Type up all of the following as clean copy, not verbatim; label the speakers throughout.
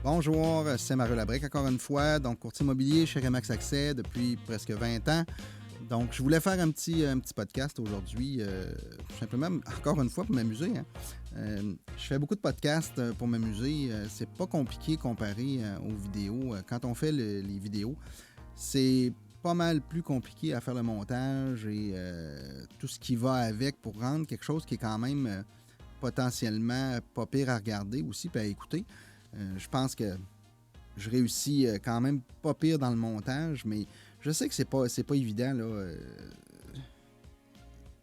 Speaker 1: Bonjour, c'est Mario Labrec encore une fois, donc courtier immobilier chez Remax Accès depuis presque 20 ans. Donc, je voulais faire un petit podcast aujourd'hui, tout simplement, encore une fois, pour m'amuser. Hein. Je fais beaucoup de podcasts pour m'amuser. C'est pas compliqué comparé aux vidéos. Quand on fait les vidéos, c'est pas mal plus compliqué à faire le montage et tout ce qui va avec pour rendre quelque chose qui est quand même potentiellement pas pire à regarder aussi puis à écouter. Je pense que je réussis quand même pas pire dans le montage, mais je sais que c'est pas évident là,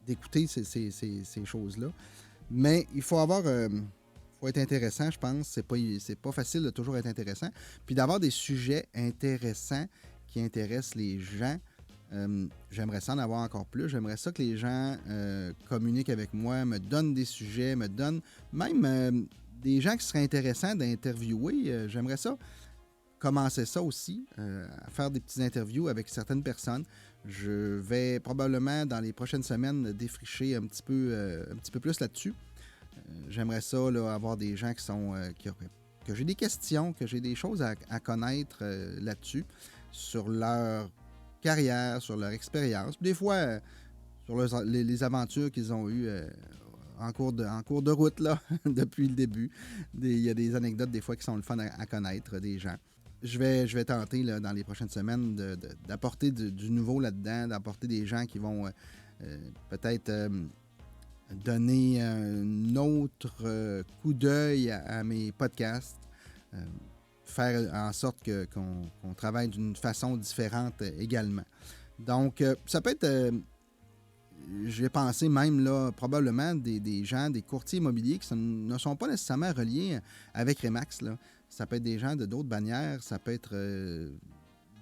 Speaker 1: d'écouter ces choses-là. Mais il faut avoir. Faut être intéressant, je pense. C'est pas facile de toujours être intéressant. Puis d'avoir des sujets intéressants qui intéressent les gens. J'aimerais ça en avoir encore plus. J'aimerais ça que les gens communiquent avec moi, me donnent des sujets, me donnent même des gens qui seraient intéressants d'interviewer. J'aimerais ça commencer ça aussi, à faire des petites interviews avec certaines personnes. Je vais probablement, dans les prochaines semaines, défricher un petit peu plus là-dessus. J'aimerais ça, là, avoir des gens que j'ai des questions, que j'ai des choses à connaître là-dessus, sur leur carrière, sur leur expérience. Des fois, sur les aventures qu'ils ont eues en cours de route, là, depuis le début. Il y a des anecdotes, des fois, qui sont le fun à connaître des gens. Je vais tenter, là, dans les prochaines semaines, d'apporter du nouveau là-dedans, d'apporter des gens qui vont peut-être donner un autre coup d'œil à mes podcasts, faire en sorte qu'on travaille d'une façon différente également. Donc, ça peut être, j'ai pensé même là, probablement des gens, des courtiers immobiliers qui ne sont pas nécessairement reliés avec Remax. Là. Ça peut être des gens de d'autres bannières, ça peut être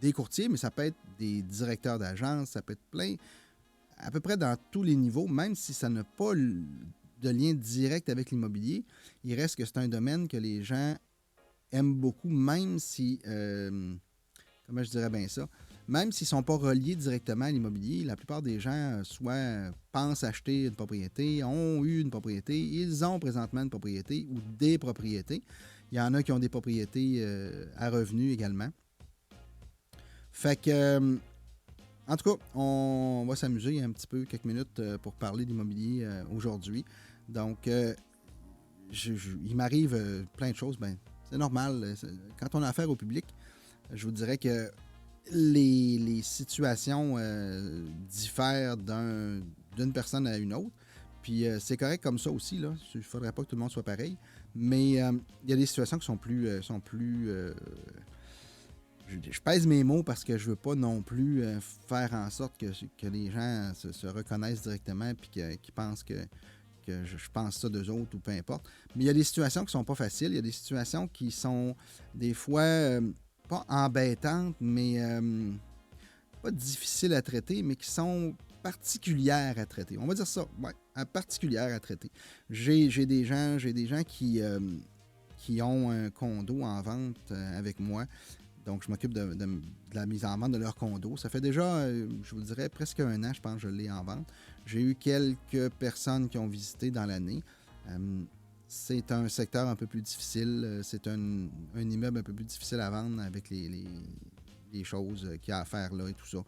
Speaker 1: des courtiers, mais ça peut être des directeurs d'agence, ça peut être plein, à peu près dans tous les niveaux, même si ça n'a pas de lien direct avec l'immobilier, il reste que c'est un domaine que les gens aiment beaucoup, même si, comment je dirais bien ça, même s'ils ne sont pas reliés directement à l'immobilier, la plupart des gens soit pensent acheter une propriété, ont eu une propriété, ils ont présentement une propriété ou des propriétés. Il y en a qui ont des propriétés à revenus également. Fait que, en tout cas, on va s'amuser un petit peu, quelques minutes pour parler d'immobilier aujourd'hui. Donc, il m'arrive plein de choses. Ben, c'est normal. Quand on a affaire au public, je vous dirais que les situations diffèrent d'une personne à une autre. Puis c'est correct comme ça aussi. Là. Il ne faudrait pas que tout le monde soit pareil. Mais il y a des situations qui sont plus... je pèse mes mots parce que je veux pas non plus faire en sorte que les gens se reconnaissent directement et qu'ils pensent que je pense ça d'eux autres ou peu importe. Mais il y a des situations qui sont pas faciles. Il y a des situations qui sont des fois pas embêtantes, mais pas difficiles à traiter, mais qui sont particulières à traiter. On va dire ça, ouais, particulières à traiter. J'ai des gens qui ont un condo en vente avec moi. Donc, je m'occupe de la mise en vente de leur condo. Ça fait déjà, je vous dirais, presque un an, je pense, que je l'ai en vente. J'ai eu quelques personnes qui ont visité dans l'année. C'est un secteur un peu plus difficile. C'est un immeuble un peu plus difficile à vendre avec les choses qu'il y a à faire là et tout ça.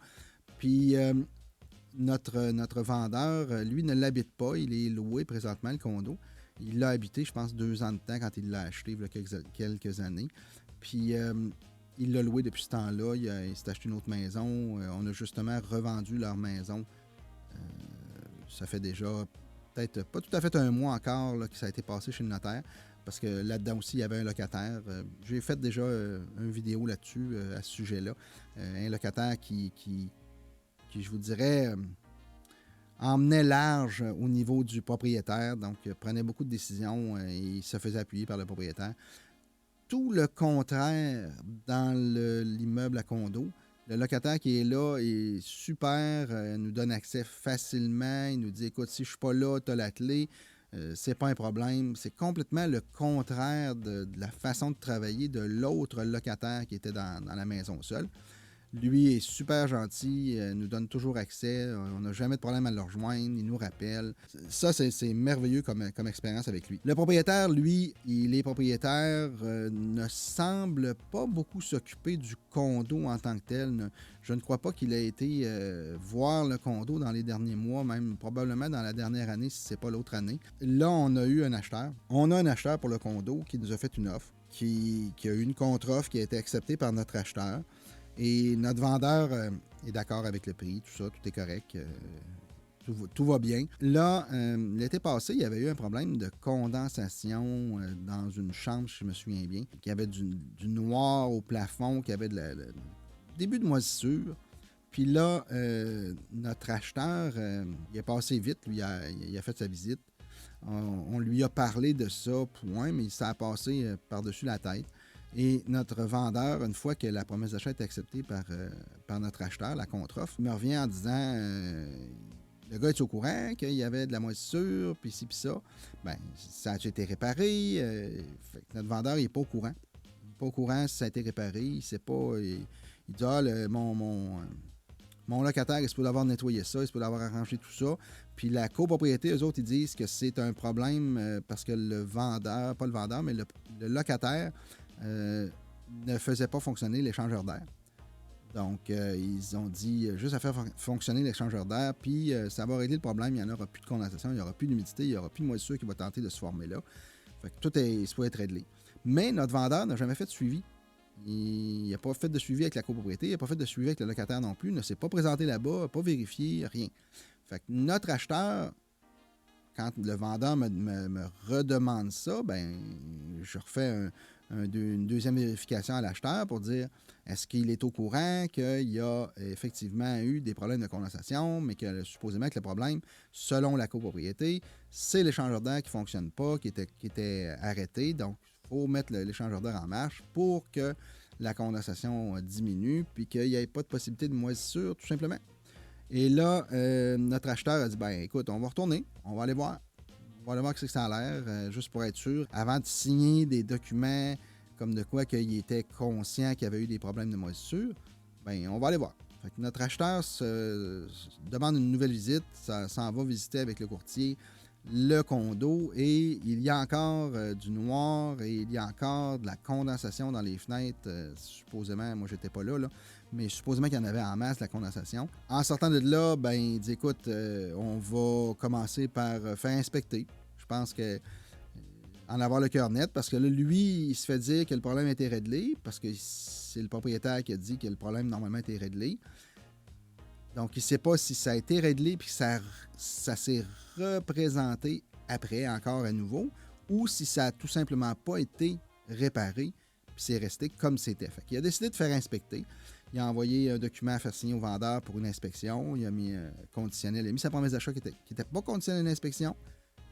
Speaker 1: Puis, notre vendeur, lui, ne l'habite pas. Il est loué présentement, le condo. Il l'a habité, je pense, 2 ans de temps quand il l'a acheté il y a quelques années. Puis, il l'a loué depuis ce temps-là. Il s'est acheté une autre maison. On a justement revendu leur maison. Ça fait déjà peut-être pas tout à fait un mois encore là, que ça a été passé chez le notaire. Parce que là-dedans aussi, il y avait un locataire. J'ai fait déjà une vidéo là-dessus, à ce sujet-là. Un locataire qui, je vous dirais, emmenait large au niveau du propriétaire. Donc, prenait beaucoup de décisions et se faisait appuyer par le propriétaire. Tout le contraire dans l'immeuble à condo. Le locataire qui est là est super, nous donne accès facilement. Il nous dit, écoute, si je ne suis pas là, tu as la clé. C'est pas un problème. C'est complètement le contraire de la façon de travailler de l'autre locataire qui était dans la maison seule. Lui est super gentil, nous donne toujours accès. On n'a jamais de problème à le rejoindre. Il nous rappelle. Ça, c'est merveilleux comme expérience avec lui. Le propriétaire, lui, il est propriétaire, ne semble pas beaucoup s'occuper du condo en tant que tel. Je ne crois pas qu'il ait été voir le condo dans les derniers mois, même probablement dans la dernière année, si ce n'est pas l'autre année. Là, on a eu un acheteur. On a un acheteur pour le condo qui nous a fait une offre, qui a eu une contre-offre qui a été acceptée par notre acheteur. Et notre vendeur est d'accord avec le prix, tout ça, tout est correct, tout va bien. Là, l'été passé, il y avait eu un problème de condensation dans une chambre, si je me souviens bien, qui avait du noir au plafond, qui avait le début de moisissure. Puis là, notre acheteur, il est passé vite, lui, il a fait sa visite. On lui a parlé de ça, point, mais ça a passé par-dessus la tête. Et notre vendeur, une fois que la promesse d'achat est acceptée par notre acheteur, la contre-offre, il me revient en disant le gars est au courant qu'il y avait de la moisissure, puis ci, puis ça. Bien, ça a été réparé. Fait que notre vendeur, il n'est pas au courant. Il n'est pas au courant si ça a été réparé. Il ne sait pas. Il dit mon locataire, il se peut avoir nettoyé ça, il se peut avoir arrangé tout ça. Puis la copropriété, eux autres, ils disent que c'est un problème parce que le vendeur, pas le vendeur, mais le locataire, ne faisait pas fonctionner l'échangeur d'air. Donc, ils ont dit juste à faire fonctionner l'échangeur d'air, puis ça va régler le problème. Il n'y en aura plus de condensation, il n'y aura plus d'humidité, il n'y aura plus de moisissure qui va tenter de se former là. Fait que tout peut être réglé. Mais notre vendeur n'a jamais fait de suivi. Il n'a pas fait de suivi avec la copropriété, il n'a pas fait de suivi avec le locataire non plus, il ne s'est pas présenté là-bas, n'a pas vérifié, rien. Fait que notre acheteur, quand le vendeur me redemande ça, ben je refais une deuxième vérification à l'acheteur pour dire est-ce qu'il est au courant qu'il y a effectivement eu des problèmes de condensation, mais que supposément que le problème, selon la copropriété, c'est l'échangeur d'air qui ne fonctionne pas, qui était arrêté. Donc, il faut mettre l'échangeur d'air en marche pour que la condensation diminue puis qu'il n'y ait pas de possibilité de moisissure, tout simplement. Et là, notre acheteur a dit ben écoute, on va retourner, on va aller voir. On va aller voir ce que ça a l'air, juste pour être sûr, avant de signer des documents comme de quoi qu'il était conscient qu'il y avait eu des problèmes de moisissure, ben on va aller voir. Fait que notre acheteur se demande une nouvelle visite, ça s'en va visiter avec le courtier le condo et il y a encore du noir et il y a encore de la condensation dans les fenêtres. Supposément, moi j'étais pas là, mais supposément qu'il y en avait en masse de la condensation. En sortant de là, ben il dit écoute, on va commencer par faire inspecter. Je pense que en avoir le cœur net, parce que là, lui, il se fait dire que le problème a été réglé, parce que c'est le propriétaire qui a dit que le problème normalement a été réglé. Donc, il ne sait pas si ça a été réglé puis ça s'est représenté après, encore à nouveau, ou si ça n'a tout simplement pas été réparé puis c'est resté comme c'était fait. Il a décidé de faire inspecter. Il a envoyé un document à faire signer au vendeur pour une inspection. Il a mis conditionnel. Il a mis sa promesse d'achat qui n'était pas conditionnelle à l'inspection.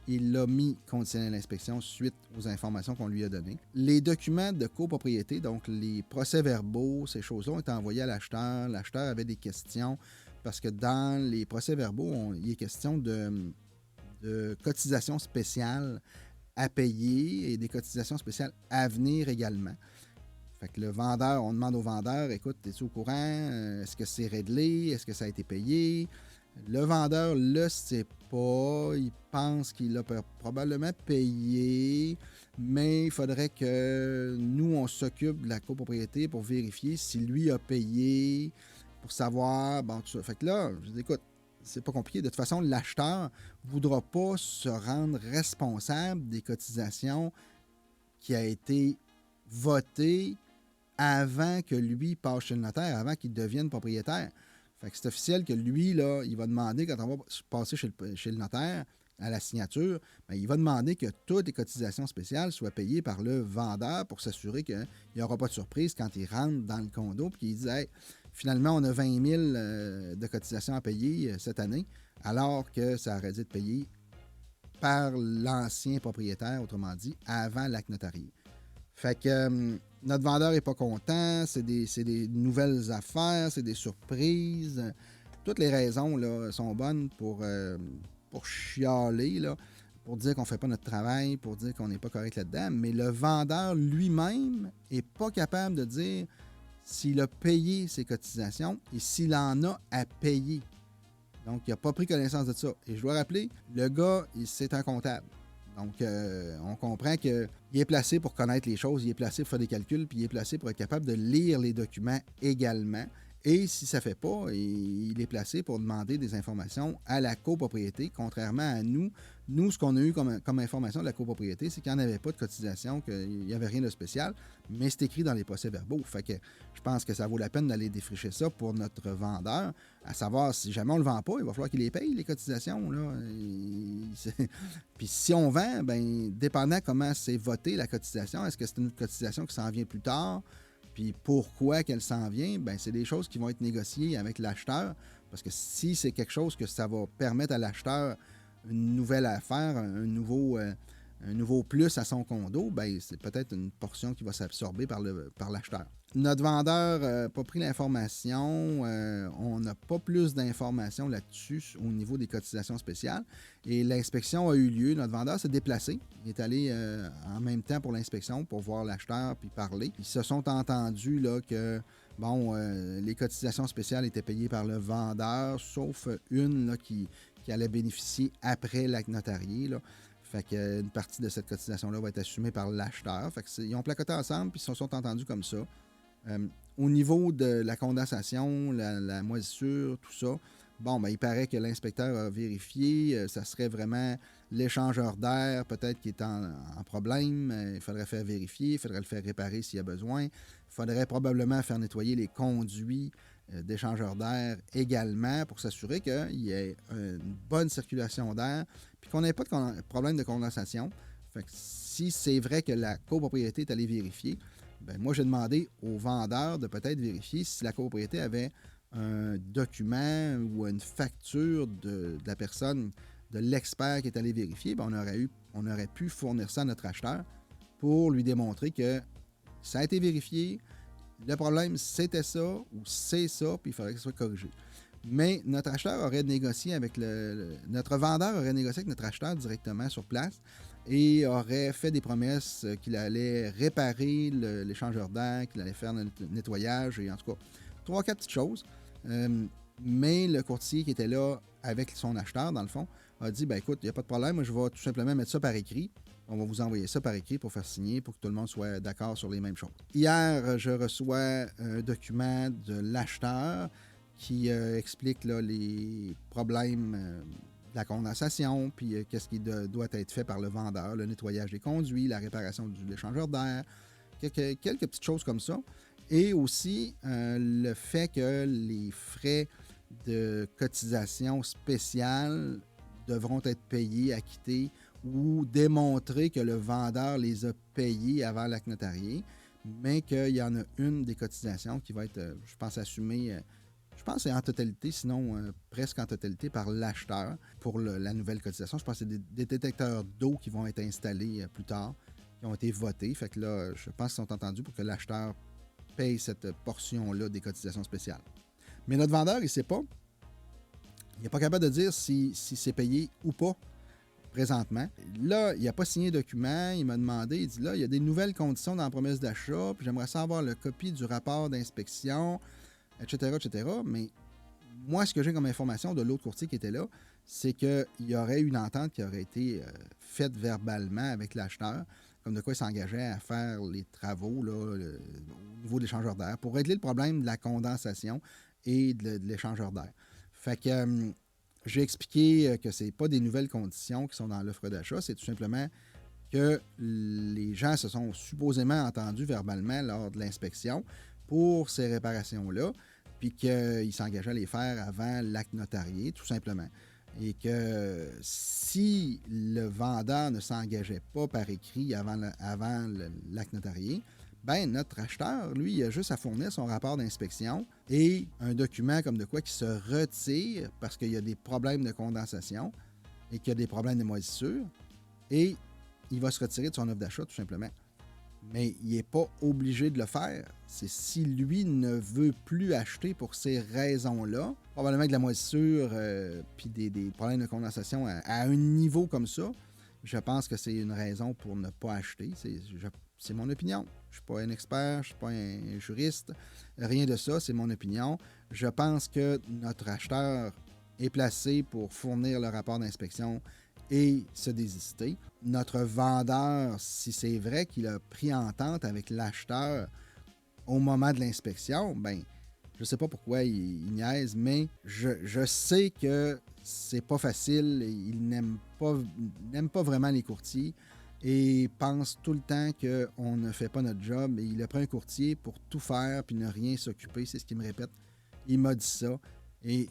Speaker 1: Il l'a mis conditionnel à l'inspection suite aux informations qu'on lui a données. Les documents de copropriété, donc les procès-verbaux, ces choses-là ont été envoyés à l'acheteur. L'acheteur avait des questions parce que dans les procès-verbaux, il est question de cotisations spéciales à payer et des cotisations spéciales à venir également. Fait que le vendeur, on demande au vendeur, écoute, es-tu au courant? Est-ce que c'est réglé? Est-ce que ça a été payé? Le vendeur le sait pas. Il pense qu'il l'a probablement payé, mais il faudrait que nous, on s'occupe de la copropriété pour vérifier si lui a payé, pour savoir, bon, tout ça. Fait que là, je dis, écoute, c'est pas compliqué. De toute façon, l'acheteur ne voudra pas se rendre responsable des cotisations qui a été votées avant que lui passe chez le notaire, avant qu'il devienne propriétaire. Fait que c'est officiel que lui, là, il va demander, quand on va passer chez le notaire, à la signature, bien, il va demander que toutes les cotisations spéciales soient payées par le vendeur pour s'assurer qu'il n'y aura pas de surprise quand il rentre dans le condo et qu'il dit hey, finalement, on a 20 000 de cotisations à payer cette année, alors que ça aurait dû être payé par l'ancien propriétaire, autrement dit, avant l'acte notarié. Fait que notre vendeur n'est pas content, c'est des nouvelles affaires, c'est des surprises. Toutes les raisons là, sont bonnes pour chialer, là, pour dire qu'on ne fait pas notre travail, pour dire qu'on n'est pas correct là-dedans. Mais le vendeur lui-même n'est pas capable de dire s'il a payé ses cotisations et s'il en a à payer. Donc, il n'a pas pris connaissance de ça. Et je dois rappeler, le gars, c'est un comptable. Donc, on comprend qu'il est placé pour connaître les choses, il est placé pour faire des calculs, puis il est placé pour être capable de lire les documents également. Et si ça ne fait pas, il est placé pour demander des informations à la copropriété, contrairement à nous. Nous, ce qu'on a eu comme information de la copropriété, c'est qu'il n'y en avait pas de cotisation, qu'il n'y avait rien de spécial, mais c'est écrit dans les procès-verbaux. Fait que je pense que ça vaut la peine d'aller défricher ça pour notre vendeur, à savoir si jamais on ne le vend pas, il va falloir qu'il les paye, les cotisations. Là. Puis si on vend, bien, dépendant comment c'est voté la cotisation, est-ce que c'est une cotisation qui s'en vient plus tard? Puis pourquoi qu'elle s'en vient? Bien, c'est des choses qui vont être négociées avec l'acheteur. Parce que si c'est quelque chose que ça va permettre à l'acheteur une nouvelle affaire, un nouveau plus à son condo, bien, c'est peut-être une portion qui va s'absorber par l'acheteur. Notre vendeur n'a pas pris l'information. On n'a pas plus d'informations là-dessus au niveau des cotisations spéciales. Et l'inspection a eu lieu. Notre vendeur s'est déplacé. Il est allé en même temps pour l'inspection pour voir l'acheteur puis parler. Ils se sont entendus là, que les cotisations spéciales étaient payées par le vendeur, sauf une là, qui allait bénéficier après l'acte notarié. Là. Fait qu'une partie de cette cotisation-là va être assumée par l'acheteur. Fait qu'ils ont placoté ensemble puis ils se sont entendus comme ça. Au niveau de la condensation, la moisissure, tout ça, il paraît que l'inspecteur a vérifié. Ça serait vraiment l'échangeur d'air, peut-être, qui est en problème. Il faudrait faire vérifier, il faudrait le faire réparer s'il y a besoin. Il faudrait probablement faire nettoyer les conduits d'échangeur d'air également pour s'assurer qu'il y ait une bonne circulation d'air puis qu'on n'ait pas de problème de condensation. Fait que si c'est vrai que la copropriété est allée vérifier, ben moi, j'ai demandé au vendeur de peut-être vérifier si la copropriété avait un document ou une facture de la personne, de l'expert qui est allé vérifier. Ben on aurait pu fournir ça à notre acheteur pour lui démontrer que ça a été vérifié. Le problème, c'était ça ou c'est ça, puis il faudrait que ça soit corrigé. Mais notre acheteur aurait négocié avec notre vendeur aurait négocié avec notre acheteur directement sur place et aurait fait des promesses qu'il allait réparer l'échangeur d'air, qu'il allait faire le nettoyage, et en tout cas, 3-4 petites choses. Mais le courtier qui était là avec son acheteur, dans le fond, a dit, écoute, il n'y a pas de problème, moi, je vais tout simplement mettre ça par écrit. On va vous envoyer ça par écrit pour faire signer, pour que tout le monde soit d'accord sur les mêmes choses. Hier, je reçois un document de l'acheteur qui explique là, les problèmes de la condensation, puis qu'est-ce qui doit être fait par le vendeur, le nettoyage des conduits, la réparation de l'échangeur d'air, quelques petites choses comme ça. Et aussi le fait que les frais de cotisation spéciale devront être payés, acquittés ou démontrer que le vendeur les a payés avant l'acte notarié, mais qu'il y en a une des cotisations qui va être, je pense, assumée, je pense que c'est en totalité, sinon presque en totalité par l'acheteur pour la nouvelle cotisation. Je pense que c'est des détecteurs d'eau qui vont être installés plus tard, qui ont été votés. Fait que là, je pense qu'ils sont entendus pour que l'acheteur paye cette portion-là des cotisations spéciales. Mais notre vendeur, il ne sait pas. Il n'est pas capable de dire si c'est payé ou pas présentement. Là, il n'a pas signé de document. Il m'a demandé, il dit là, il y a des nouvelles conditions dans la promesse d'achat, puis j'aimerais savoir la copie du rapport d'inspection, etc., etc. Mais moi, ce que j'ai comme information de l'autre courtier qui était là, c'est qu'il y aurait une entente qui aurait été faite verbalement avec l'acheteur, comme de quoi il s'engageait à faire les travaux là, au niveau de l'échangeur d'air pour régler le problème de la condensation et de l'échangeur d'air. Fait que j'ai expliqué que ce n'est pas des nouvelles conditions qui sont dans l'offre d'achat, c'est tout simplement que les gens se sont supposément entendus verbalement lors de l'inspection pour ces réparations-là, puis qu'ils s'engageaient à les faire avant l'acte notarié, tout simplement. Et que si le vendeur ne s'engageait pas par écrit avant l'acte notarié, ben notre acheteur, lui, il a juste à fournir son rapport d'inspection et un document comme de quoi qui se retire parce qu'il y a des problèmes de condensation et qu'il y a des problèmes de moisissure, et il va se retirer de son offre d'achat, tout simplement. Mais il n'est pas obligé de le faire. C'est si lui ne veut plus acheter pour ces raisons-là, probablement que la moisissure puis des problèmes de condensation à un niveau comme ça, Je pense que c'est une raison pour ne pas acheter. C'est mon opinion. Je ne suis pas un expert, je ne suis pas un juriste, rien de ça, c'est mon opinion. Je pense que notre acheteur est placé pour fournir le rapport d'inspection et se désister. Notre vendeur, si c'est vrai qu'il a pris entente avec l'acheteur au moment de l'inspection, ben, je ne sais pas pourquoi il niaise, mais je sais que c'est pas facile. Il n'aime pas vraiment les courtiers et pense tout le temps qu'on ne fait pas notre job. Et il a pris un courtier pour tout faire puis ne rien s'occuper. C'est ce qu'il me répète. Il m'a dit ça. Et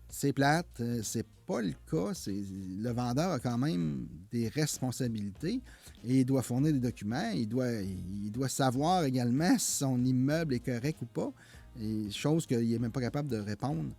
Speaker 1: c'est plate, c'est pas le cas. Le vendeur a quand même des responsabilités et il doit fournir des documents. Il doit savoir également si son immeuble est correct ou pas. Et chose qu'il n'est même pas capable de répondre.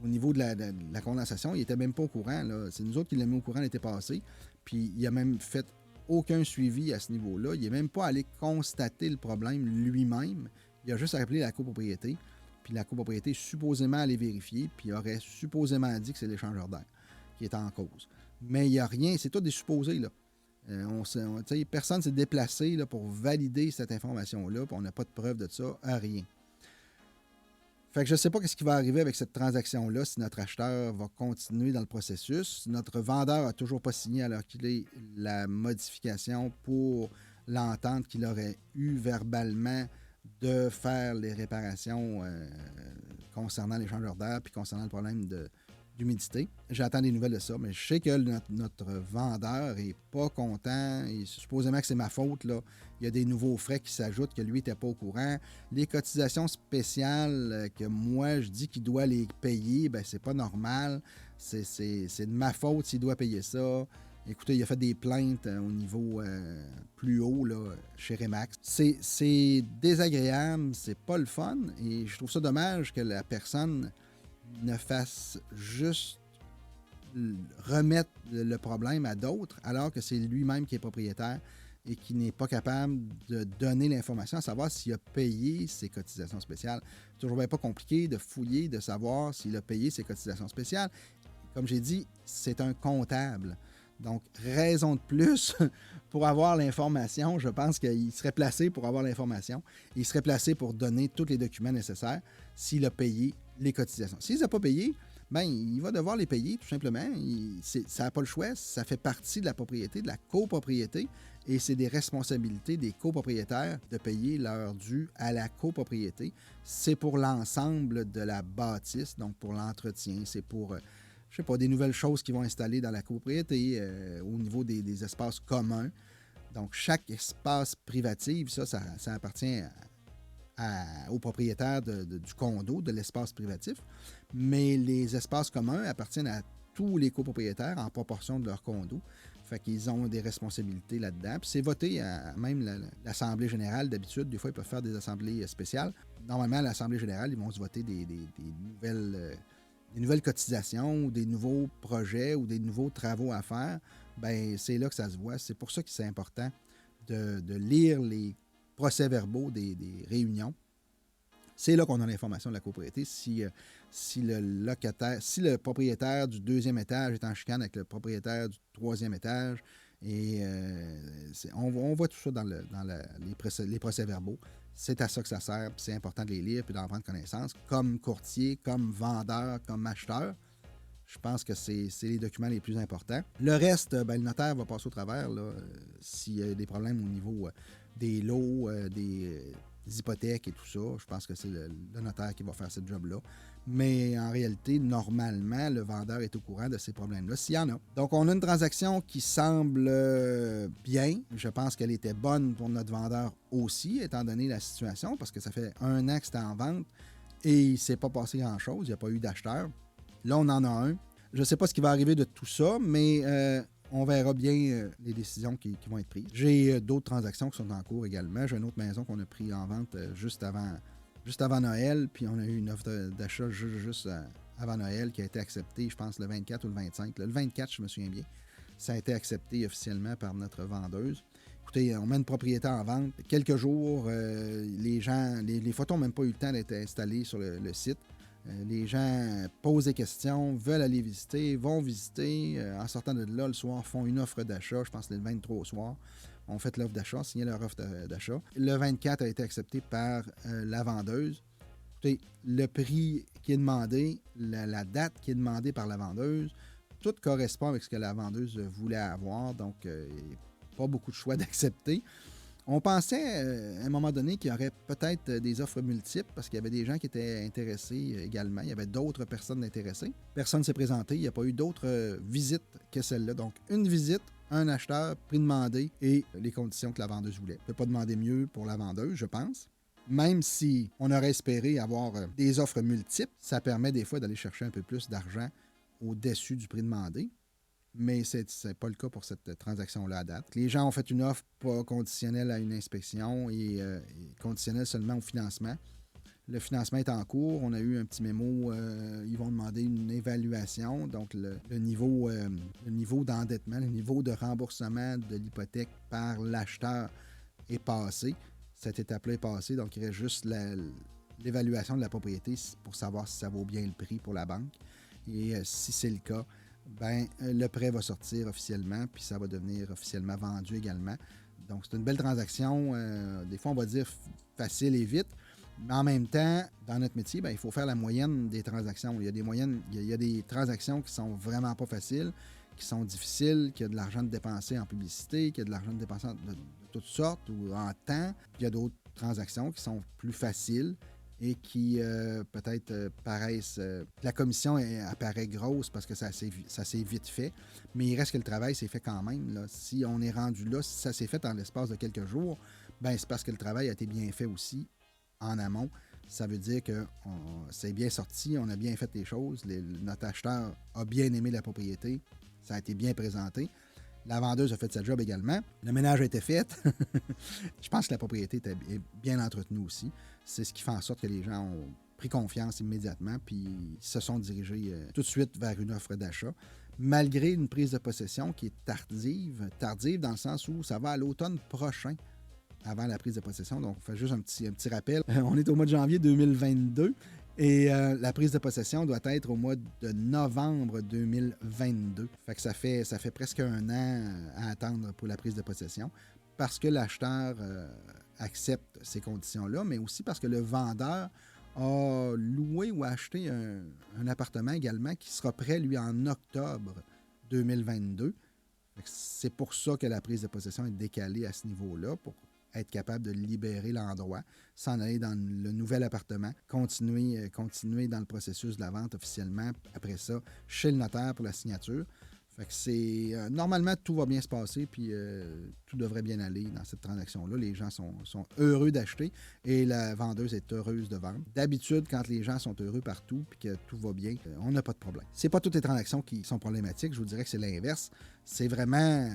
Speaker 1: Au niveau de la condensation, il n'était même pas au courant. Là. C'est nous autres qui l'avons mis au courant l'été passé. Puis il n'a même fait aucun suivi à ce niveau-là. Il n'est même pas allé constater le problème lui-même. Il a juste appelé la copropriété. Puis la copropriété est supposément allée vérifier. Puis il aurait supposément dit que c'est l'échangeur d'air qui est en cause. Mais il n'y a rien. C'est tout des supposés. Là. Personne ne s'est déplacé là, pour valider cette information-là. Puis on n'a pas de preuve de ça. Rien. Fait que je ne sais pas ce qui va arriver avec cette transaction-là, si notre acheteur va continuer dans le processus. Notre vendeur n'a toujours pas signé alors qu'il est la modification pour l'entente qu'il aurait eue verbalement de faire les réparations concernant l'échangeur d'air puis concernant le problème d'humidité. J'attends des nouvelles de ça, mais je sais que notre vendeur n'est pas content. Et supposément que c'est ma faute, là. Il y a des nouveaux frais qui s'ajoutent que lui n'était pas au courant. Les cotisations spéciales que moi, je dis qu'il doit les payer, ben c'est pas normal. C'est de ma faute s'il doit payer ça. Écoutez, il a fait des plaintes au niveau plus haut là, chez Remax. C'est désagréable, c'est pas le fun. Et je trouve ça dommage que la personne ne fasse juste remettre le problème à d'autres, alors que c'est lui-même qui est propriétaire et qui n'est pas capable de donner l'information, à savoir s'il a payé ses cotisations spéciales. C'est toujours bien pas compliqué de fouiller, de savoir s'il a payé ses cotisations spéciales. Comme j'ai dit, c'est un comptable. Donc, raison de plus pour avoir l'information. Je pense qu'il serait placé pour avoir l'information. Il serait placé pour donner tous les documents nécessaires s'il a payé les cotisations. S'il ne les a pas payés, ben, il va devoir les payer tout simplement. Ça n'a pas le choix. Ça fait partie de la propriété, de la copropriété. Et c'est des responsabilités des copropriétaires de payer leur dû à la copropriété. C'est pour l'ensemble de la bâtisse, donc pour l'entretien. C'est pour... je sais pas, des nouvelles choses qui vont installer dans la copropriété au niveau des espaces communs. Donc, chaque espace privatif, ça appartient au propriétaire du condo, de l'espace privatif. Mais les espaces communs appartiennent à tous les copropriétaires en proportion de leur condo. Fait qu'ils ont des responsabilités là-dedans. Puis c'est voté à même l'Assemblée générale. D'habitude, des fois, ils peuvent faire des assemblées spéciales. Normalement, à l'Assemblée générale, ils vont se voter des nouvelles cotisations ou des nouveaux projets ou des nouveaux travaux à faire. Ben c'est là que ça se voit. C'est pour ça que c'est important de lire les procès-verbaux des réunions. C'est là qu'on a l'information de la copropriété. Si le propriétaire du deuxième étage est en chicane avec le propriétaire du troisième étage, et on voit tout ça dans les procès-verbaux. C'est à ça que ça sert, puis c'est important de les lire puis d'en prendre connaissance. Comme courtier, comme vendeur, comme acheteur, je pense que c'est les documents les plus importants. Le reste, ben, le notaire va passer au travers s'il y a des problèmes au niveau des lots, des hypothèques et tout ça. Je pense que c'est le notaire qui va faire ce job-là. Mais en réalité, normalement, le vendeur est au courant de ces problèmes-là, s'il y en a. Donc, on a une transaction qui semble bien. Je pense qu'elle était bonne pour notre vendeur aussi, étant donné la situation, parce que ça fait 1 an que c'était en vente et il ne s'est pas passé grand-chose. Il n'y a pas eu d'acheteur. Là, on en a un. Je ne sais pas ce qui va arriver de tout ça, mais on verra bien les décisions qui vont être prises. J'ai d'autres transactions qui sont en cours également. J'ai une autre maison qu'on a pris en vente juste avant Noël, puis on a eu une offre d'achat juste avant Noël qui a été acceptée, je pense, le 24 ou le 25. Le 24, je me souviens bien. Ça a été accepté officiellement par notre vendeuse. Écoutez, on met une propriété en vente. Quelques jours, les photos n'ont même pas eu le temps d'être installées sur le site. Les gens posent des questions, veulent aller visiter, vont visiter. En sortant de là, le soir, font une offre d'achat. Je pense que c'est le 23 au soir. On fait l'offre d'achat, signé leur offre d'achat. Le 24 a été accepté par la vendeuse. Écoutez, le prix qui est demandé, la date qui est demandée par la vendeuse, tout correspond avec ce que la vendeuse voulait avoir. Donc, pas beaucoup de choix d'accepter. On pensait à un moment donné qu'il y aurait peut-être des offres multiples parce qu'il y avait des gens qui étaient intéressés également. Il y avait d'autres personnes intéressées. Personne ne s'est présenté. Il n'y a pas eu d'autres visites que celle-là. Donc, une visite, un acheteur, prix demandé et les conditions que la vendeuse voulait. On ne peut pas demander mieux pour la vendeuse, je pense. Même si on aurait espéré avoir des offres multiples, ça permet des fois d'aller chercher un peu plus d'argent au-dessus du prix demandé. Mais ce n'est pas le cas pour cette transaction-là à date. Les gens ont fait une offre pas conditionnelle à une inspection et conditionnelle seulement au financement. Le financement est en cours. On a eu un petit mémo. Ils vont demander une évaluation. Donc, le niveau d'endettement, le niveau de remboursement de l'hypothèque par l'acheteur est passé. Cette étape-là est passée. Donc, il reste juste l'évaluation de la propriété pour savoir si ça vaut bien le prix pour la banque. Et si c'est le cas, le prêt va sortir officiellement, puis ça va devenir officiellement vendu également. Donc, c'est une belle transaction. Des fois, on va dire facile et vite. Mais en même temps, dans notre métier, il faut faire la moyenne des transactions. Il y a des transactions qui sont vraiment pas faciles, qui sont difficiles, qui a de l'argent de dépenser en publicité, qui a de l'argent de dépenser de toutes sortes ou en temps. Puis il y a d'autres transactions qui sont plus faciles et qui peut-être paraissent... la commission apparaît grosse parce que ça s'est vite fait, mais il reste que le travail s'est fait quand même. Là. Si on est rendu là, si ça s'est fait en l'espace de quelques jours, c'est parce que le travail a été bien fait aussi en amont. Ça veut dire que c'est bien sorti, on a bien fait les choses, notre acheteur a bien aimé la propriété, ça a été bien présenté. La vendeuse a fait sa job également. Le ménage a été fait. Je pense que la propriété est bien entretenue aussi. C'est ce qui fait en sorte que les gens ont pris confiance immédiatement puis se sont dirigés tout de suite vers une offre d'achat. Malgré une prise de possession qui est tardive dans le sens où ça va à l'automne prochain avant la prise de possession. Donc, on fait juste un petit rappel. On est au mois de janvier 2022. Et la prise de possession doit être au mois de novembre 2022. Fait que ça fait presque un an à attendre pour la prise de possession parce que l'acheteur accepte ces conditions-là, mais aussi parce que le vendeur a loué ou acheté un appartement également qui sera prêt, lui, en octobre 2022. C'est pour ça que la prise de possession est décalée à ce niveau-là, pour être capable de libérer l'endroit, s'en aller dans le nouvel appartement, continuer dans le processus de la vente officiellement, après ça, chez le notaire pour la signature. Fait que c'est... normalement, tout va bien se passer, puis tout devrait bien aller dans cette transaction-là. Les gens sont heureux d'acheter et la vendeuse est heureuse de vendre. D'habitude, quand les gens sont heureux partout puis que tout va bien, on n'a pas de problème. C'est pas toutes les transactions qui sont problématiques. Je vous dirais que c'est l'inverse. C'est vraiment...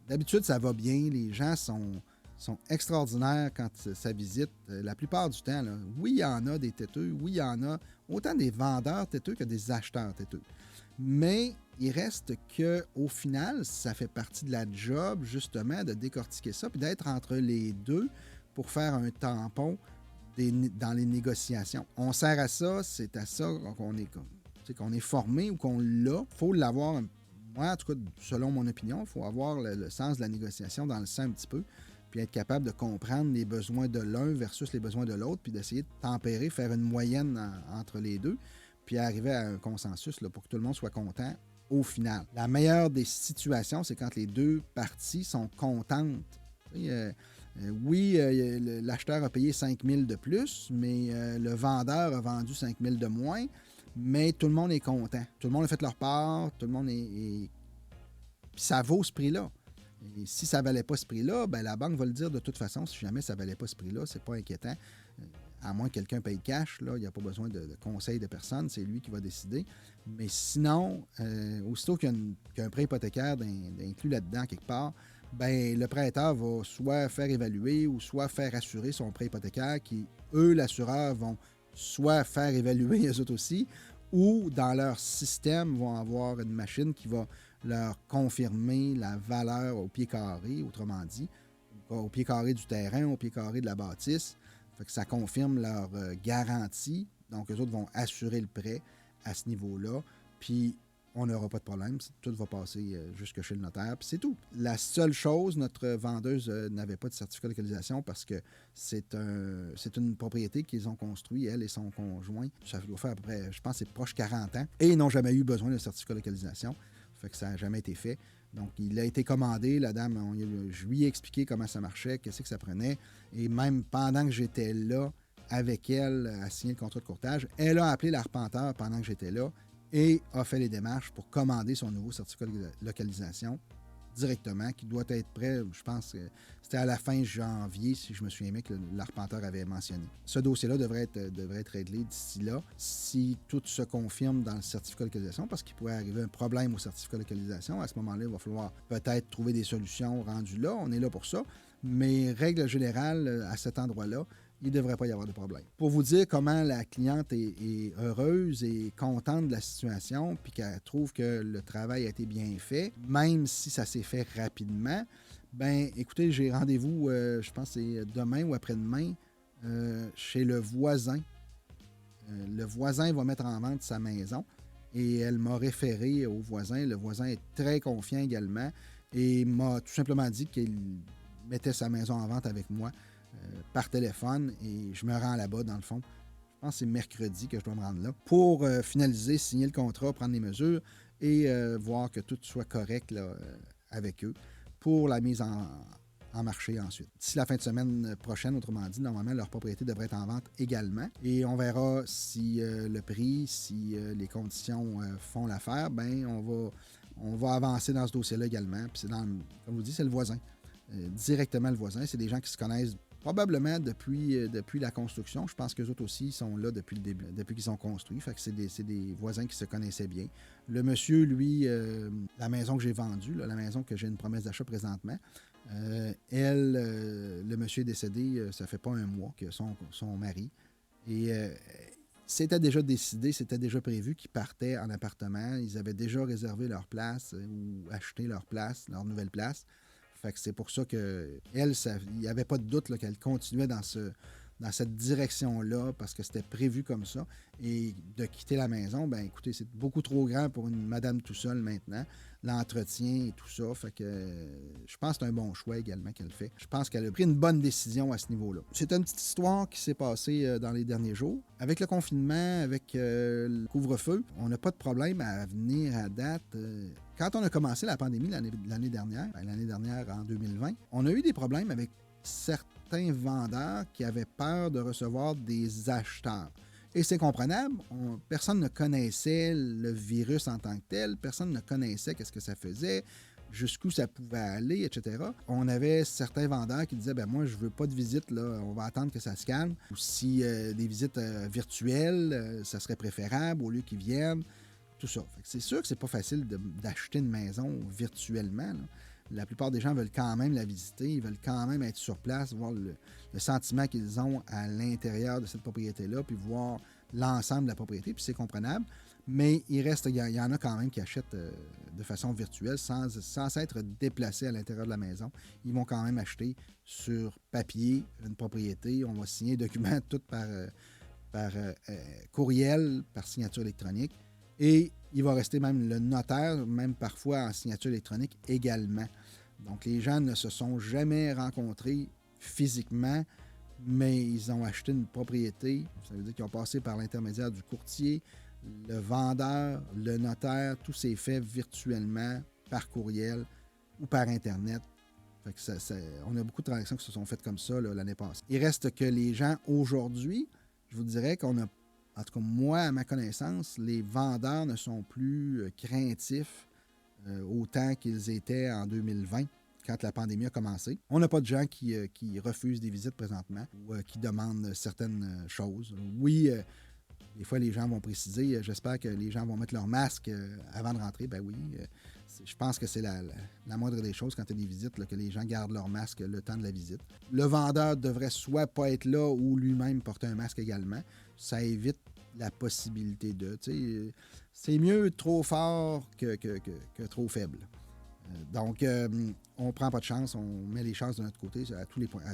Speaker 1: d'habitude, ça va bien. Les gens sont extraordinaires quand ça visite. La plupart du temps, là, oui, il y en a des têteux, oui, il y en a autant des vendeurs têteux que des acheteurs têteux. Mais il reste qu'au final, ça fait partie de la job, justement, de décortiquer ça, puis d'être entre les deux pour faire un tampon dans les négociations. On sert à ça, c'est à ça qu'on est formé ou qu'on l'a. Il faut l'avoir, moi, en tout cas, selon mon opinion, il faut avoir le sens de la négociation dans le sang un petit peu, puis être capable de comprendre les besoins de l'un versus les besoins de l'autre, puis d'essayer de tempérer, faire une moyenne entre les deux, puis arriver à un consensus là, pour que tout le monde soit content au final. La meilleure des situations, c'est quand les deux parties sont contentes. Oui, l'acheteur a payé 5 000 de plus, mais le vendeur a vendu 5 000 de moins, mais tout le monde est content. Tout le monde a fait leur part, tout le monde est... Puis ça vaut ce prix-là. Et si ça ne valait pas ce prix-là, la banque va le dire de toute façon. Si jamais ça ne valait pas ce prix-là, c'est pas inquiétant. À moins que quelqu'un paye cash, là, il n'y a pas besoin de conseil de personne, c'est lui qui va décider. Mais sinon, aussitôt qu'il y a un prêt hypothécaire inclus là-dedans quelque part, le prêteur va soit faire évaluer ou soit faire assurer son prêt hypothécaire qui, eux, l'assureur, vont soit faire évaluer eux autres aussi, ou dans leur système, vont avoir une machine qui va leur confirmer la valeur au pied carré, autrement dit, au pied carré du terrain, au pied carré de la bâtisse. Fait que ça confirme leur garantie Donc, eux autres vont assurer le prêt à ce niveau-là. Puis, on n'aura pas de problème. Tout va passer jusque chez le notaire. Puis, c'est tout. La seule chose, notre vendeuse n'avait pas de certificat de localisation parce que c'est une propriété qu'ils ont construite, elle et son conjoint. Ça doit faire à peu près, je pense, c'est proche 40 ans. Et ils n'ont jamais eu besoin de certificat de localisation. Fait que ça n'a jamais été fait. Donc, il a été commandé. La dame, je lui ai expliqué comment ça marchait, qu'est-ce que ça prenait. Et même pendant que j'étais là avec elle à signer le contrat de courtage, elle a appelé l'arpenteur pendant que j'étais là et a fait les démarches pour commander son nouveau certificat de localisation directement, qui doit être prêt, je pense que c'était à la fin janvier, si je me souviens bien, que l'arpenteur avait mentionné. Ce dossier-là devrait être réglé d'ici là, si tout se confirme dans le certificat de localisation, parce qu'il pourrait arriver un problème au certificat de localisation. À ce moment-là, il va falloir peut-être trouver des solutions rendues là. On est là pour ça. Mais règle générale, à cet endroit-là, il ne devrait pas y avoir de problème. Pour vous dire comment la cliente est heureuse et contente de la situation, puis qu'elle trouve que le travail a été bien fait, même si ça s'est fait rapidement, ben écoutez, j'ai rendez-vous, je pense que c'est demain ou après-demain, chez le voisin. Le voisin va mettre en vente sa maison et elle m'a référé au voisin. Le voisin est très confiant également et m'a tout simplement dit qu'il mettait sa maison en vente avec moi par téléphone et je me rends là-bas dans le fond. Je pense que c'est mercredi que je dois me rendre là pour finaliser, signer le contrat, prendre les mesures et voir que tout soit correct là, avec eux pour la mise en marché ensuite. D'ici la fin de semaine prochaine, autrement dit, normalement, leur propriété devrait être en vente également. Et on verra si le prix, si les conditions font l'affaire, ben on va avancer dans ce dossier-là également. Puis c'est comme je vous dis, c'est le voisin. Directement le voisin. C'est des gens qui se connaissent probablement depuis la construction. Je pense qu'eux autres aussi sont là depuis le début, depuis qu'ils sont construits. Fait que c'est des voisins qui se connaissaient bien. Le monsieur, lui, la maison que j'ai vendue, là, la maison que j'ai une promesse d'achat présentement, le monsieur est décédé, ça fait pas un mois que son mari. Et c'était déjà décidé, c'était déjà prévu qu'ils partaient en appartement. Ils avaient déjà réservé leur place ou acheté leur place, leur nouvelle place. Fait que c'est pour ça que elle, il n'y avait pas de doute là, qu'elle continuait dans cette direction-là, parce que c'était prévu comme ça. Et de quitter la maison, ben écoutez, c'est beaucoup trop grand pour une madame tout seule maintenant. L'entretien et tout ça. Fait que je pense que c'est un bon choix également qu'elle fait. Je pense qu'elle a pris une bonne décision à ce niveau-là. C'est une petite histoire qui s'est passée dans les derniers jours. Avec le confinement, avec le couvre-feu, on n'a pas de problème à venir à date. Quand on a commencé la pandémie l'année dernière en 2020, on a eu des problèmes avec certains vendeurs qui avaient peur de recevoir des acheteurs. Et c'est comprenable, personne ne connaissait le virus en tant que tel, personne ne connaissait qu'est-ce que ça faisait, jusqu'où ça pouvait aller, etc. On avait certains vendeurs qui disaient, ben moi, je veux pas de visite, là, on va attendre que ça se calme. Ou si des visites virtuelles, ça serait préférable au lieu qu'ils viennent. Tout ça. Fait que c'est sûr que c'est pas facile d'acheter une maison virtuellement, là. La plupart des gens veulent quand même la visiter, ils veulent quand même être sur place, voir le sentiment qu'ils ont à l'intérieur de cette propriété-là, puis voir l'ensemble de la propriété, puis c'est comprenable. Mais il y en a quand même qui achètent de façon virtuelle sans s'être déplacés à l'intérieur de la maison. Ils vont quand même acheter sur papier une propriété. On va signer les documents tout par courriel, par signature électronique. Et il va rester même le notaire, même parfois en signature électronique également. Donc, les gens ne se sont jamais rencontrés physiquement, mais ils ont acheté une propriété. Ça veut dire qu'ils ont passé par l'intermédiaire du courtier, le vendeur, le notaire. Tout s'est fait virtuellement, par courriel ou par Internet. Fait que on a beaucoup de transactions qui se sont faites comme ça là, l'année passée. Il reste que les gens aujourd'hui, je vous dirais qu'on a, en tout cas moi, à ma connaissance, les vendeurs ne sont plus craintifs autant qu'ils étaient en 2020, quand la pandémie a commencé. On n'a pas de gens qui refusent des visites présentement ou qui demandent certaines choses. Oui, des fois, les gens vont préciser, j'espère que les gens vont mettre leur masque avant de rentrer. Ben oui, je pense que c'est la moindre des choses quand il y a des visites, là, que les gens gardent leur masque le temps de la visite. Le vendeur devrait soit pas être là ou lui-même porter un masque également. Ça évite la possibilité de... c'est mieux trop fort que trop faible. Donc, on prend pas de chance, on met les chances de notre côté à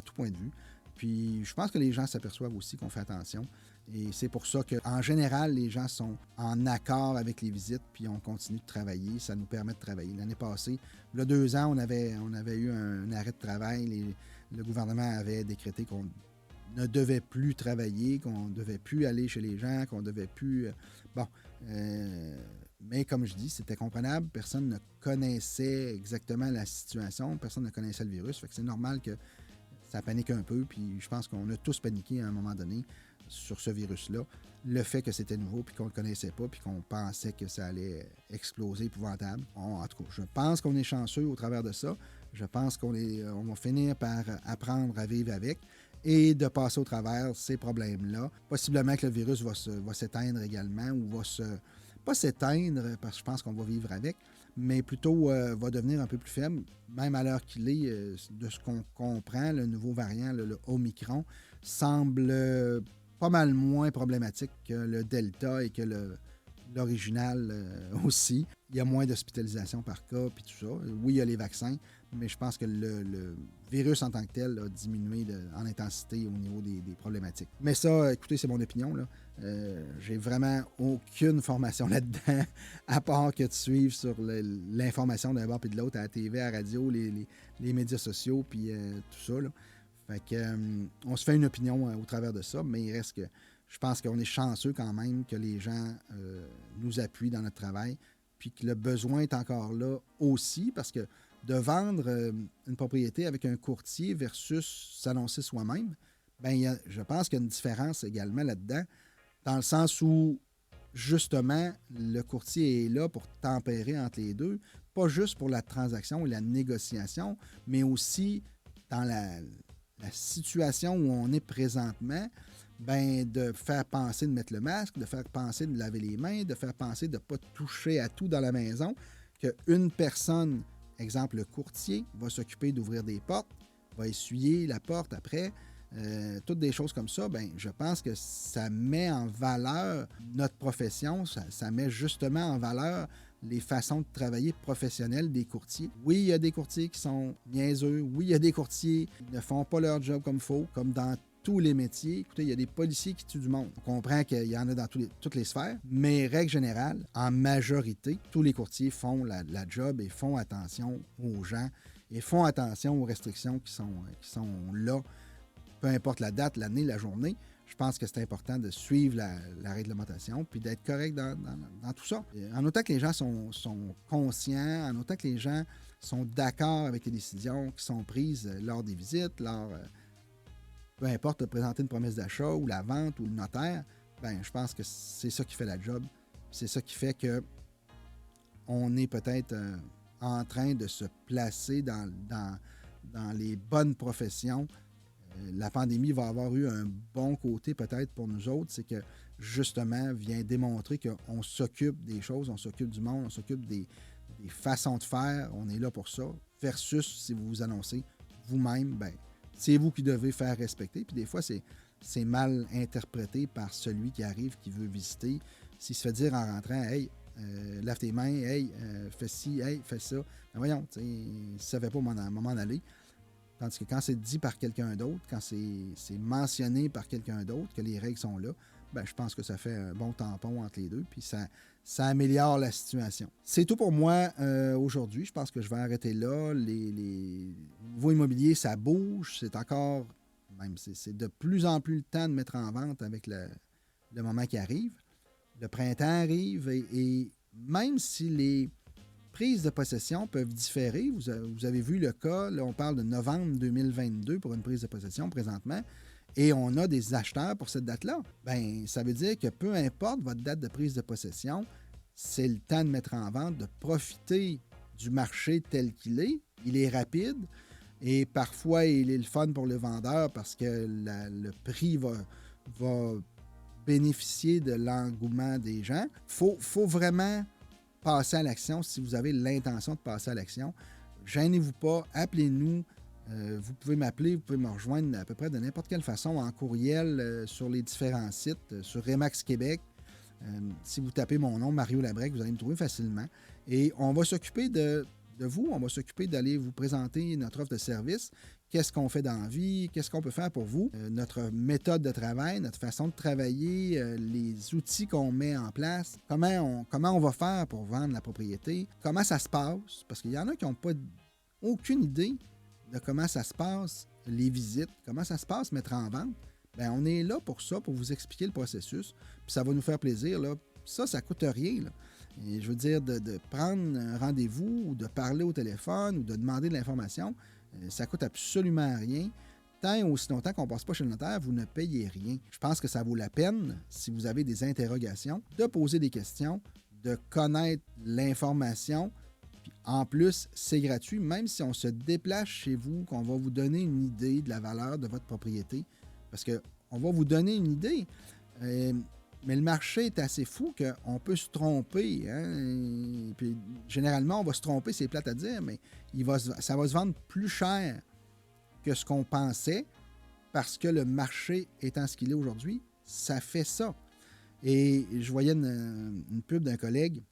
Speaker 1: tout point de vue. Puis je pense que les gens s'aperçoivent aussi qu'on fait attention. Et c'est pour ça qu'en général, les gens sont en accord avec les visites, puis on continue de travailler. Ça nous permet de travailler. L'année passée, il y a 2 ans, on avait eu un arrêt de travail. Le gouvernement avait décrété qu'on ne devait plus travailler, qu'on ne devait plus aller chez les gens, qu'on ne devait plus... bon, mais comme je dis, c'était comprenable. Personne ne connaissait exactement la situation. Personne ne connaissait le virus. Fait que c'est normal que ça panique un peu. Puis je pense qu'on a tous paniqué à un moment donné sur ce virus-là. Le fait que c'était nouveau, puis qu'on ne le connaissait pas, puis qu'on pensait que ça allait exploser épouvantable. Bon, en tout cas, je pense qu'on est chanceux au travers de ça. Je pense on va finir par apprendre à vivre avec et de passer au travers ces problèmes-là. Possiblement que le virus va s'éteindre également ou va pas s'éteindre parce que je pense qu'on va vivre avec, mais plutôt va devenir un peu plus faible, même à l'heure qu'il est, de ce qu'on comprend, le nouveau variant, le Omicron, semble pas mal moins problématique que le Delta et que l'original aussi. Il y a moins d'hospitalisation par cas, puis tout ça. Oui, il y a les vaccins, mais je pense que le virus en tant que tel a diminué en intensité au niveau des problématiques. Mais ça, écoutez, c'est mon opinion, là. J'ai vraiment aucune formation là-dedans, à part que de suivre sur l'information d'un bord et de l'autre, à la TV, à la radio, les médias sociaux, puis tout ça, là. Fait que, on se fait une opinion au travers de ça, mais il reste que je pense qu'on est chanceux quand même que les gens nous appuient dans notre travail, puis que le besoin est encore là aussi, parce que de vendre une propriété avec un courtier versus s'annoncer soi-même, ben je pense qu'il y a une différence également là-dedans, dans le sens où, justement, le courtier est là pour tempérer entre les deux, pas juste pour la transaction et la négociation, mais aussi dans la situation où on est présentement, ben de faire penser de mettre le masque, de faire penser de laver les mains, de faire penser de ne pas toucher à tout dans la maison, qu'une personne, exemple le courtier, va s'occuper d'ouvrir des portes, va essuyer la porte après, toutes des choses comme ça, ben je pense que ça met en valeur notre profession, ça met justement en valeur les façons de travailler professionnelles des courtiers. Oui, il y a des courtiers qui sont niaiseux. Oui, il y a des courtiers qui ne font pas leur job comme il faut, comme dans tous les métiers. Écoutez, il y a des policiers qui tuent du monde. On comprend qu'il y en a dans toutes les sphères, mais règle générale, en majorité, tous les courtiers font la job et font attention aux gens et font attention aux restrictions qui sont là, peu importe la date, l'année, la journée. Je pense que c'est important de suivre la réglementation puis d'être correct dans tout ça. En autant que les gens sont conscients, en autant que les gens sont d'accord avec les décisions qui sont prises lors des visites, peu importe de présenter une promesse d'achat ou la vente ou le notaire, ben je pense que c'est ça qui fait la job. C'est ça qui fait que on est peut-être en train de se placer dans les bonnes professions. La pandémie va avoir eu un bon côté peut-être pour nous autres, c'est que justement vient démontrer qu'on s'occupe des choses, on s'occupe du monde, on s'occupe des façons de faire, on est là pour ça, versus si vous vous annoncez vous-même, ben c'est vous qui devez faire respecter. Puis des fois, c'est mal interprété par celui qui arrive, qui veut visiter. S'il se fait dire en rentrant, « Hey, lave tes mains, hey, fais ci, hey, fais ça. » Ben voyons, si ça ne savait pas m'en aller. Tandis que quand c'est dit par quelqu'un d'autre, quand c'est mentionné par quelqu'un d'autre, que les règles sont là, ben, je pense que ça fait un bon tampon entre les deux, puis ça améliore la situation. C'est tout pour moi aujourd'hui. Je pense que je vais arrêter là. Les niveaux immobiliers, ça bouge. C'est encore, même c'est de plus en plus le temps de mettre en vente avec le moment qui arrive. Le printemps arrive et même si les prises de possession peuvent différer. Vous avez vu le cas, là, on parle de novembre 2022 pour une prise de possession présentement, et on a des acheteurs pour cette date-là. Bien, ça veut dire que peu importe votre date de prise de possession, c'est le temps de mettre en vente, de profiter du marché tel qu'il est. Il est rapide et parfois il est le fun pour le vendeur parce que le prix va bénéficier de l'engouement des gens. Faut vraiment passer à l'action si vous avez l'intention de passer à l'action. Gênez-vous pas, appelez-nous. Vous pouvez m'appeler, vous pouvez me rejoindre à peu près de n'importe quelle façon en courriel sur les différents sites, sur Remax Québec. Si vous tapez mon nom, Mario Labrec, vous allez me trouver facilement. Et on va s'occuper de vous, on va s'occuper d'aller vous présenter notre offre de service qu'est-ce qu'on fait dans la vie, qu'est-ce qu'on peut faire pour vous, notre méthode de travail, notre façon de travailler, les outils qu'on met en place, comment on va faire pour vendre la propriété, comment ça se passe, parce qu'il y en a qui n'ont pas aucune idée de comment ça se passe, les visites, comment ça se passe mettre en vente. Bien, on est là pour ça, pour vous expliquer le processus, puis ça va nous faire plaisir, là. Ça ne coûte rien, là. Et je veux dire, de prendre un rendez-vous ou de parler au téléphone ou de demander de l'information, ça coûte absolument rien. Tant et aussi longtemps qu'on ne passe pas chez le notaire, vous ne payez rien. Je pense que ça vaut la peine, si vous avez des interrogations, de poser des questions, de connaître l'information. Puis en plus, c'est gratuit, même si on se déplace chez vous, qu'on va vous donner une idée de la valeur de votre propriété. Parce qu'on va vous donner une idée. Mais le marché est assez fou qu'on peut se tromper. Hein? Et puis, généralement, on va se tromper, c'est plate à dire, mais ça va se vendre plus cher que ce qu'on pensait parce que le marché étant ce qu'il est aujourd'hui, ça fait ça. Et je voyais une pub d'un collègue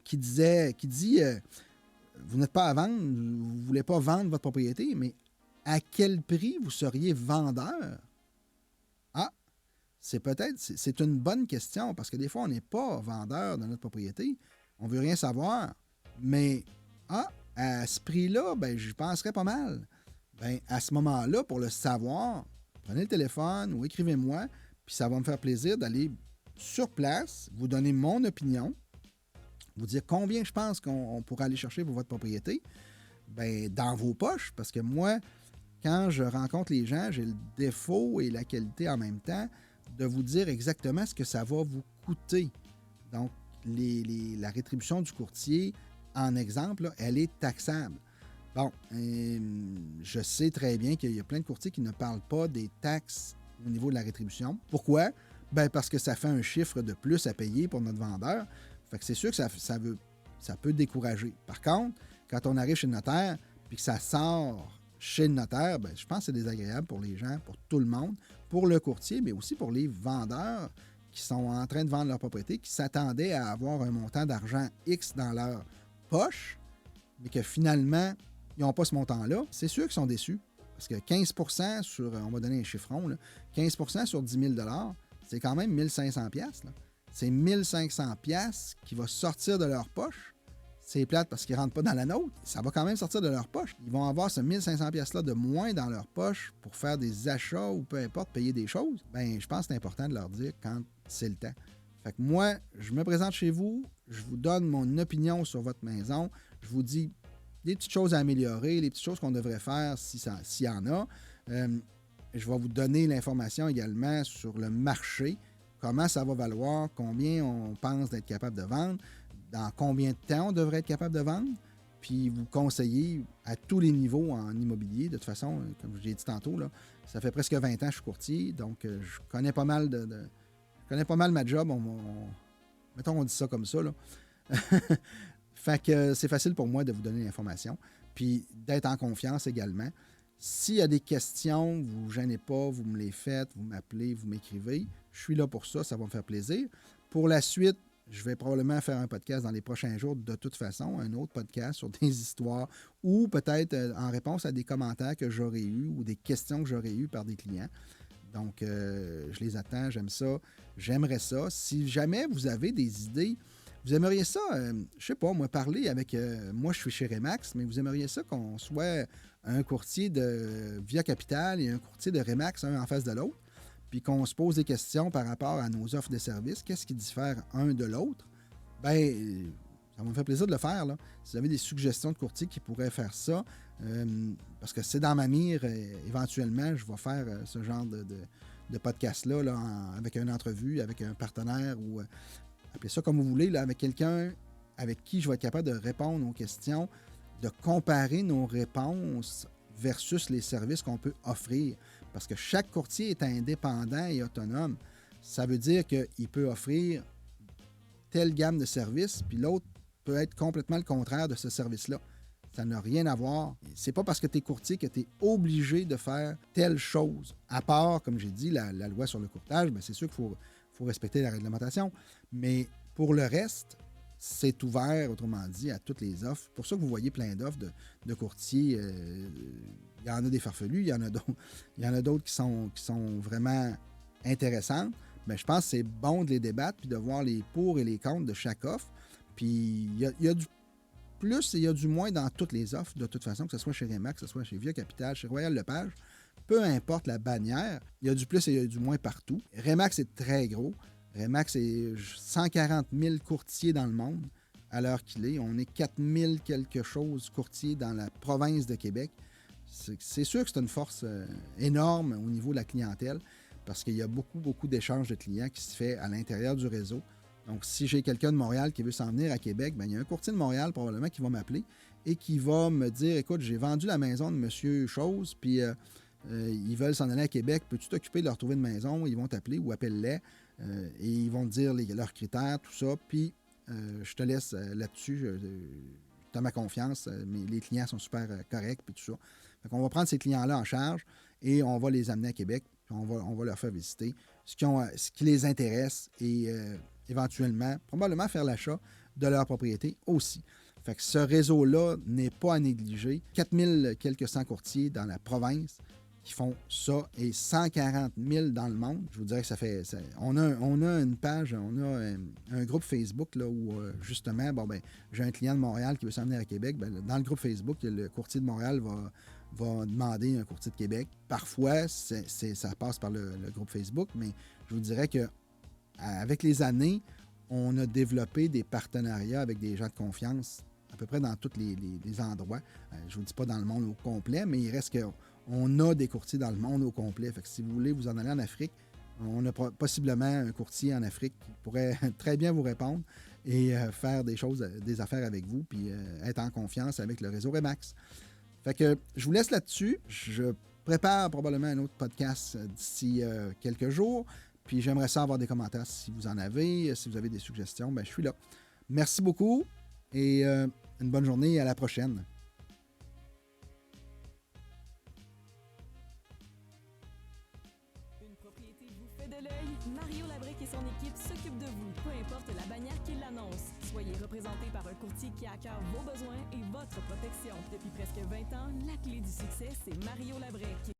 Speaker 1: qui dit vous n'êtes pas à vendre, vous ne voulez pas vendre votre propriété, mais à quel prix vous seriez vendeur? Ah! C'est une bonne question parce que des fois, on n'est pas vendeur de notre propriété. On ne veut rien savoir. Mais, à ce prix-là, ben, je penserais pas mal. Ben, à ce moment-là, pour le savoir, prenez le téléphone ou écrivez-moi, puis ça va me faire plaisir d'aller sur place, vous donner mon opinion, vous dire combien je pense qu'on pourrait aller chercher pour votre propriété. Ben, dans vos poches, parce que moi, quand je rencontre les gens, j'ai le défaut et la qualité en même temps de vous dire exactement ce que ça va vous coûter. Donc, la rétribution du courtier, en exemple, là, elle est taxable. Bon, je sais très bien qu'il y a plein de courtiers qui ne parlent pas des taxes au niveau de la rétribution. Pourquoi? Ben parce que ça fait un chiffre de plus à payer pour notre vendeur. Fait que c'est sûr que ça peut décourager. Par contre, quand on arrive chez le notaire puis que ça sort chez le notaire, ben, je pense que c'est désagréable pour les gens, pour tout le monde, pour le courtier, mais aussi pour les vendeurs qui sont en train de vendre leur propriété, qui s'attendaient à avoir un montant d'argent X dans leur poche, mais que finalement, ils n'ont pas ce montant-là. C'est sûr qu'ils sont déçus. Parce que 15 sur, on va donner un chiffron, là, 15 sur 10 000 c'est quand même 1 500 $. C'est 1 500 $ qui va sortir de leur poche. C'est plate parce qu'ils ne rentrent pas dans la nôtre. Ça va quand même sortir de leur poche. Ils vont avoir ce 1 500 $-là de moins dans leur poche pour faire des achats ou peu importe, payer des choses. Ben, je pense que c'est important de leur dire quand c'est le temps. Fait que moi, je me présente chez vous, je vous donne mon opinion sur votre maison, je vous dis des petites choses à améliorer, les petites choses qu'on devrait faire s'il y en a. Je vais vous donner l'information également sur le marché, comment ça va valoir, combien on pense d'être capable de vendre, dans combien de temps on devrait être capable de vendre, puis vous conseiller à tous les niveaux en immobilier. De toute façon, comme j'ai dit tantôt, là, ça fait presque 20 ans que je suis courtier, donc je connais pas mal je connais pas mal ma job. Mettons, on dit ça comme ça, là. Fait que c'est facile pour moi de vous donner l'information, puis d'être en confiance également. S'il y a des questions, vous ne vous gênez pas, vous me les faites, vous m'appelez, vous m'écrivez. Je suis là pour ça, ça va me faire plaisir. Pour la suite, je vais probablement faire un podcast dans les prochains jours, de toute façon, un autre podcast sur des histoires ou peut-être en réponse à des commentaires que j'aurais eus ou des questions que j'aurais eues par des clients. Donc, je les attends, j'aime ça, j'aimerais ça. Si jamais vous avez des idées, vous aimeriez ça, je sais pas, moi, parler avec... moi, je suis chez Remax, mais vous aimeriez ça qu'on soit un courtier de Via Capital et un courtier de Remax, un en face de l'autre, puis qu'on se pose des questions par rapport à nos offres de services. Qu'est-ce qui diffère un de l'autre? Bien, ça va me faire plaisir de le faire, là. Si vous avez des suggestions de courtiers qui pourraient faire ça, parce que c'est dans ma mire, éventuellement, je vais faire ce genre de podcast-là là, avec une entrevue, avec un partenaire ou... appelez ça comme vous voulez, là, avec quelqu'un avec qui je vais être capable de répondre aux questions, de comparer nos réponses versus les services qu'on peut offrir. Parce que chaque courtier est indépendant et autonome. Ça veut dire qu'il peut offrir telle gamme de services, puis l'autre peut être complètement le contraire de ce service-là. Ça n'a rien à voir. C'est pas parce que tu es courtier que tu es obligé de faire telle chose. À part, comme j'ai dit, la loi sur le courtage, bien, c'est sûr qu'il faut respecter la réglementation. Mais pour le reste, c'est ouvert, autrement dit, à toutes les offres. C'est pour ça que vous voyez plein d'offres de courtiers. Il y en a des farfelus, il y en a d'autres qui sont vraiment intéressantes. Mais je pense que c'est bon de les débattre puis de voir les pour et les contre de chaque offre. Puis il y a du plus et il y a du moins dans toutes les offres, de toute façon, que ce soit chez Remax, que ce soit chez Via Capital, chez Royal Lepage. Peu importe la bannière, il y a du plus et il y a du moins partout. Remax est très gros. Remax est 140 000 courtiers dans le monde à l'heure qu'il est. On est 4 000 quelque chose courtiers dans la province de Québec. C'est sûr que c'est une force énorme au niveau de la clientèle parce qu'il y a beaucoup d'échanges de clients qui se fait à l'intérieur du réseau. Donc, si j'ai quelqu'un de Montréal qui veut s'en venir à Québec, bien, il y a un courtier de Montréal probablement qui va m'appeler et qui va me dire, écoute, j'ai vendu la maison de Monsieur Chose, puis ils veulent s'en aller à Québec, peux-tu t'occuper de leur trouver une maison? Ils vont t'appeler ou appelle-les et ils vont te dire leurs critères, tout ça, puis je te laisse là-dessus. Tu as ma confiance, les clients sont super corrects, puis tout ça. Fait qu'on va prendre ces clients-là en charge et on va les amener à Québec, puis on va leur faire visiter ce qui les intéresse et éventuellement, probablement faire l'achat de leur propriété aussi. Fait que ce réseau-là n'est pas à négliger. 4000 quelques 100 courtiers dans la province qui font ça et 140 000 dans le monde. Je vous dirais que on a une page, on a un groupe Facebook là, où justement, j'ai un client de Montréal qui veut s'en venir à Québec. Dans le groupe Facebook, le courtier de Montréal va demander un courtier de Québec. Parfois, ça passe par le groupe Facebook, mais je vous dirais que avec les années, on a développé des partenariats avec des gens de confiance à peu près dans tous les endroits. Je ne vous dis pas dans le monde au complet, mais il reste qu'on a des courtiers dans le monde au complet. Fait que si vous voulez vous en aller en Afrique, on a possiblement un courtier en Afrique qui pourrait très bien vous répondre et faire des affaires avec vous, puis être en confiance avec le réseau Remax. Fait que je vous laisse là-dessus. Je prépare probablement un autre podcast d'ici quelques jours. Puis j'aimerais ça avoir des commentaires si vous en avez. Si vous avez des suggestions, je suis là. Merci beaucoup et une bonne journée et à la prochaine.
Speaker 2: Une propriété vous fait de l'œil? Mario Labrec et son équipe s'occupent de vous, peu importe la bannière qui l'annonce. Soyez représenté par un courtier qui a à cœur vos besoins et votre protection. Depuis presque 20 ans, la clé du succès, c'est Mario Labrec.